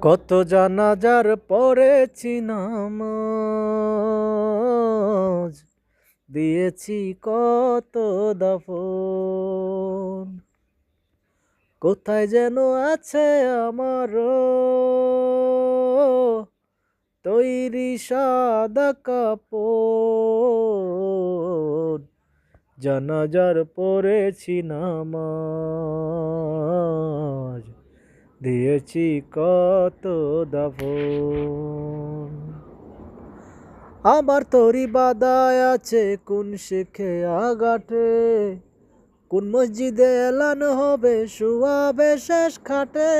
কত জানাজার পড়েছি নামাজ, দিয়েছি কত দাফন। কোথায় যেন আছে আমার তৈরি সাদা কাপড়, জানাজার পড়েছি নামাজ, দিয়েছি কত দাফন। আমার তরি বাদায় আছে কোন শেখে আগাটে, কোন মসজিদে এলান হবে শুয়াবে শেষ খাটে।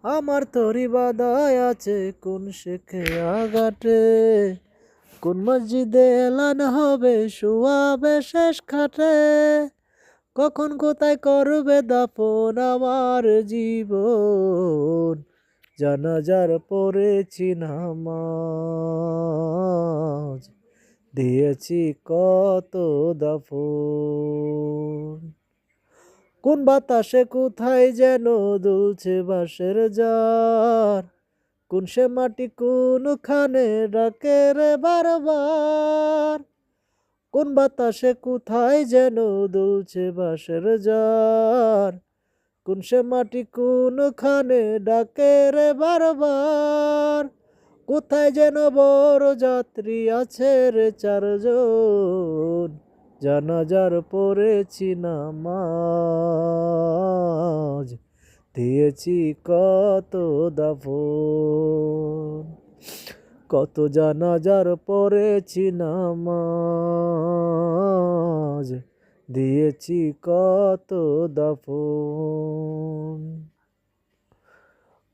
আমার তরি বাদায় আছে কোন শেখে আগাটে, কোন মসজিদে এলান হবে শুয়াবে শেষ খাটে। কখন কোথায় করবে দাফন আমার জীবন, জানাজার পড়েছি নামাজ, দিয়েছি কত দাফন। কোন বাতাসে কোথায় যেন দুলছে বাঁশের জার, কোন সে মাটি কোনখানে ডাকে রে বারবার। কোন বাতাসে কোথায় যেন দুলছে বাঁশের জার, কোন সে মাটি কোনখানে ডাকে রে বারবার। কোথায় যেন বড় যাত্রী আছে রে চারজন, জানাজার পড়েছি নামাজ, দিয়েছি কত দাফন। কত জানাজার পড়েছি নামাজ, দিয়েছি কত দাফন।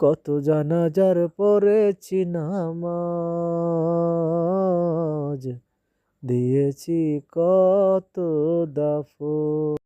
কত জানাজার পড়েছি নামাজ, দিয়েছি কত দাফন।